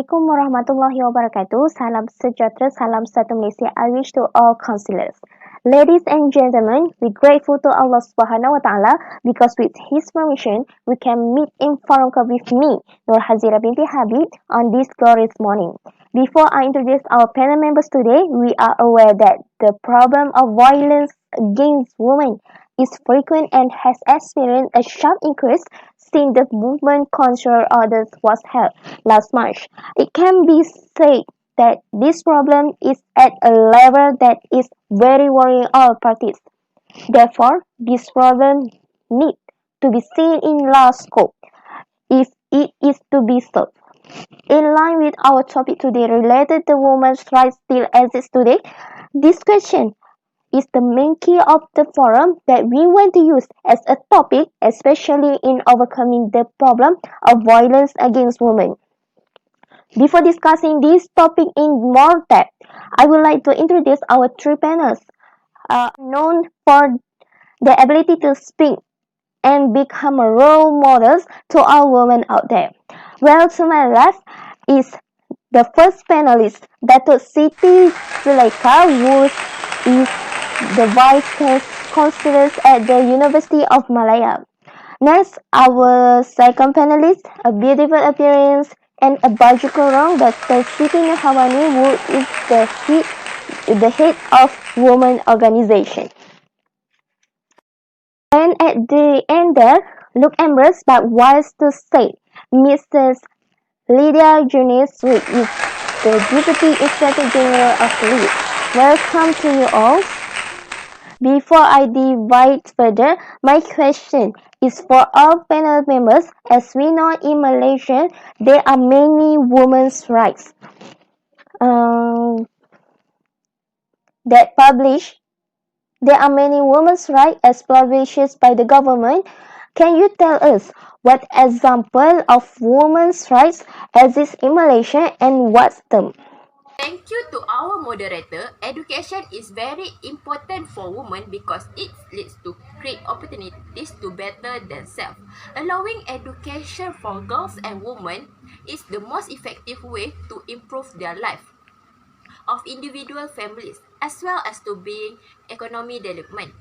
Assalamualaikum warahmatullahi wabarakatuh. Salam sejahtera, salam satu Malaysia. I wish to all counselors. Ladies and gentlemen, we're grateful to Allah Subhanahu wa Taala because with His permission, we can meet in forum call with me, Nur Hazira binti Habib, on this glorious morning. Before I introduce our panel members today, we are aware that the problem of violence against women is frequent and has experienced a sharp increase since the movement Control Orders was held last March. It can be said that this problem is at a level that is very worrying all parties. Therefore, this problem needs to be seen in large scope if it is to be solved. In line with our topic today related to women's rights still exist today, this question is the main key of the forum that we want to use as a topic, especially in overcoming the problem of violence against women. Before discussing this topic in more depth, I would like to introduce our three panels, known for their ability to speak and become role models to all women out there. Well, to my left is the first panelist, Datuk Siti Zulaika, who is the Vice Chancellor at the University of Malaya. Next, our second panelist, a beautiful appearance and a baju kurung, Dr. Siti Nurhawani, who is the head of Women Organization. And at the end there, look embarrassed but wise to say, Mrs. Lydia Junis, who is the Deputy Inspector General of Police. Welcome to you all. Before I divide further, my question is for all panel members. As we know in Malaysia, there are many women's rights that publish. There are many women's rights as published by the government. Can you tell us what example of women's rights exist in Malaysia and what's them? Thank you to our moderator. Education is very important for women because it leads to create opportunities to better themselves. Allowing education for girls and women is the most effective way to improve their life of individual families as well as to being economy development.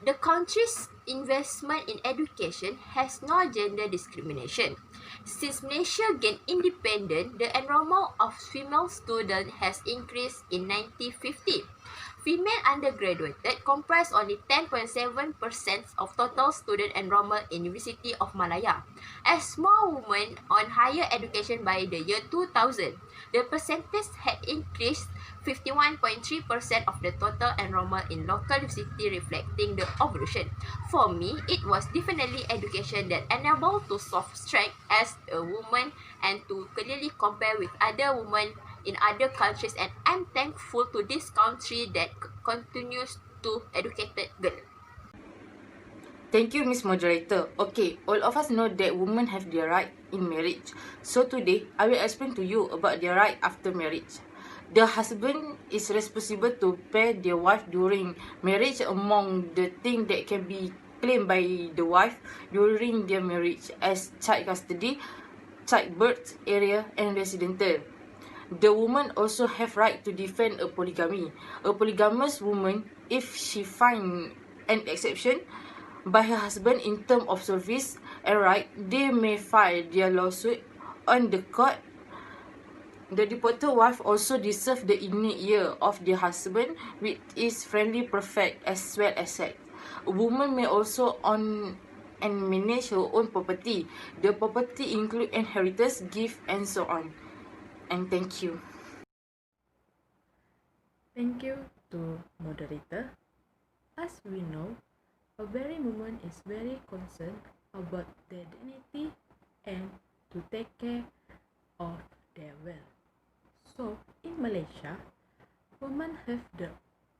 The country's investment in education has no gender discrimination. Since Malaysia gained independence, the enrollment of female students has increased in 1950. Female undergraduates comprise only 10.7% of total student enrollment in University of Malaya. As more women on higher education by the year 2000, the percentage had increased 51.3% of the total enrollment in local university, reflecting the evolution. For me, it was definitely education that enabled to solve strength as a woman and to clearly compare with other women in other countries, and I'm thankful to this country that continues to educate girls. Thank you, Miss Moderator. Okay, all of us know that women have their right in marriage. So today, I will explain to you about their right after marriage. The husband is responsible to pay their wife during marriage. Among the things that can be claimed by the wife during their marriage as child custody, childbirth, area, and residential. The woman also have right to defend a polygamy. A polygamous woman, if she find an exception by her husband in terms of service and right, they may file their lawsuit on the court. The deported wife also deserves the innate ear of the husband, which is friendly, perfect, as well as sex. A woman may also own and manage her own property. The property include inheritance, gift, and so on. And thank you. Thank you to moderator. As we know, every woman is very concerned about their dignity and to take care of their well. So, in Malaysia, women have the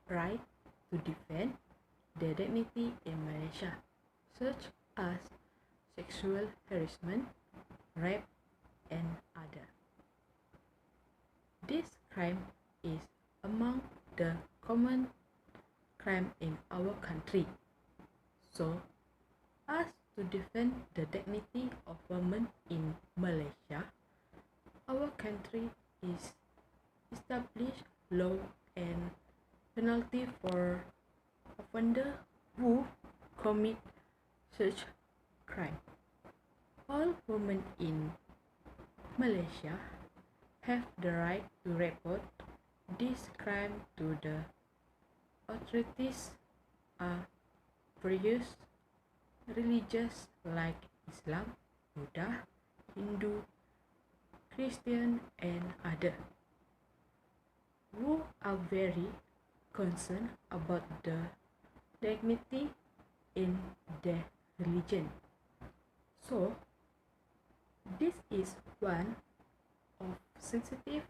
right to defend their dignity in Malaysia, such as sexual harassment, rape, and other. This crime is among the common crime in our country. So, as to defend the dignity of women in Malaysia, Our country is established law and penalty for offender who commit such crime. All women in Malaysia have the right to report this crime to the authorities. Are various religions like Islam, Buddha, Hindu, Christian, and others who are very concerned about the dignity in their religion. So, this is one of sensitive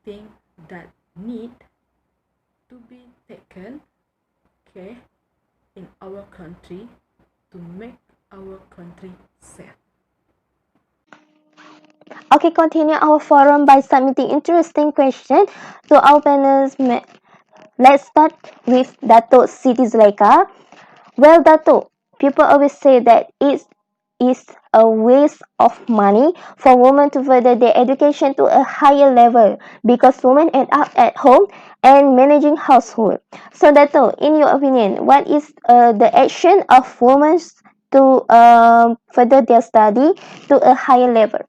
thing that need to be taken care in our country to make our country safe. Okay, continue our forum by submitting interesting questions to our panelists. Let's start with Dato Siti Zulaika. Well, Dato, people always say that it is a waste of money for women to further their education to a higher level because women end up at home and managing household. So, Dato, in your opinion, what is the action of women to further their study to a higher level?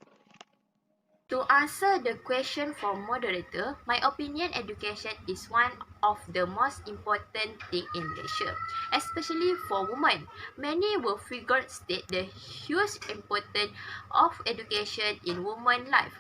To answer the question from moderator, my opinion education is one of the most important thing in Malaysia, especially for women. Many will figure state the huge importance of education in women's life.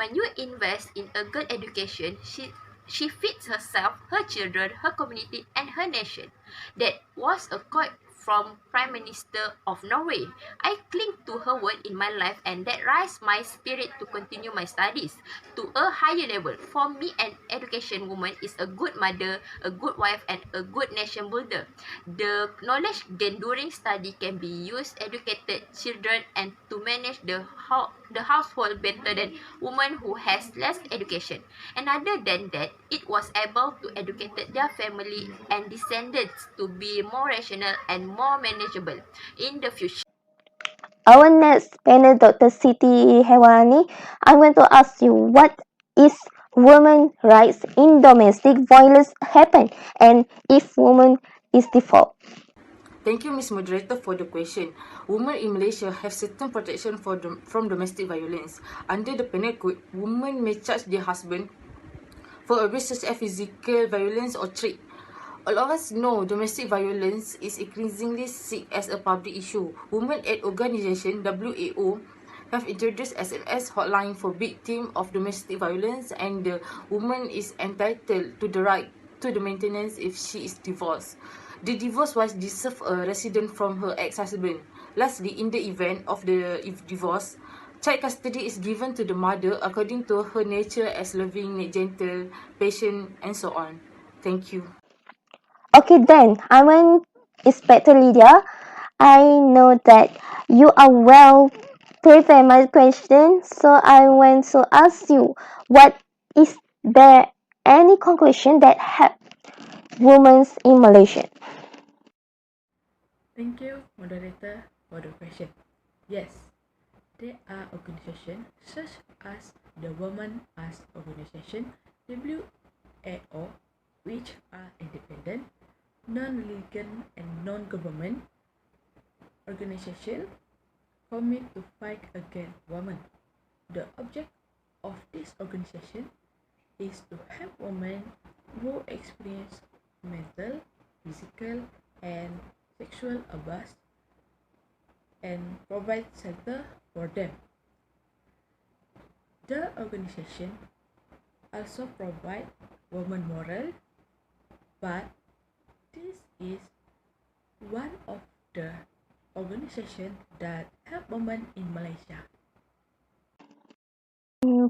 When you invest in a good education, she feeds herself, her children, her community, and her nation. That was a quote from Prime Minister of Norway. I cling to her word in my life and that raised my spirit to continue my studies to a higher level. For me, an education woman is a good mother, a good wife, and a good nation builder. The knowledge gained during study can be used educated children and to manage the household better than women who has less education. And other than that, it was able to educate their family and descendants to be more rational and more manageable in the future. Our next panel, Dr. Siti Hewani, I'm going to ask you what is women rights in domestic violence happen and if woman is default. Thank you, Ms. Moderator, for the question. Women in Malaysia have certain protection from domestic violence. Under the penal code, women may charge their husband for abuse such as physical violence or threat. All of us know domestic violence is increasingly seen as a public issue. Women Aid Organisation (WAO) have introduced SMS hotline for victims of domestic violence, and the woman is entitled to the right to the maintenance if she is divorced. The divorced wife deserves a resident from her ex-husband. Lastly, in the event of the divorce, child custody is given to the mother according to her nature as loving, gentle, patient, and so on. Thank you. Okay, then I want Inspector Lydia. I know that you are well prepared my question, so I want to ask you what is there any conclusion that help women in Malaysia? Thank you, moderator, for the question. Yes, there are organizations such as the Women as Organization (WAO), which are independent, non-religion, and non-government organizations commit to fight against women. The object of this organization is to help women who experience mental, physical, and sexual abuse and provide shelter for them. The organization also provide women moral, but this is one of the organization that help women in Malaysia.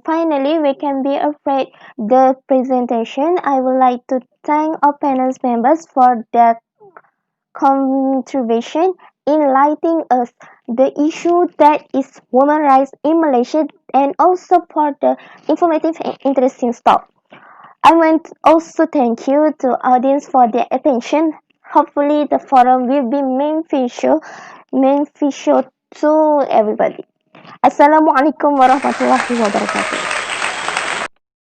Finally, we can be afraid the presentation. I would like to thank our panel members for their contribution in lighting us the issue that is women rights in Malaysia and also for the informative and interesting talk. I want also thank you to audience for their attention. Hopefully the forum will be beneficial to everybody. Assalamualaikum warahmatullahi wabarakatuh.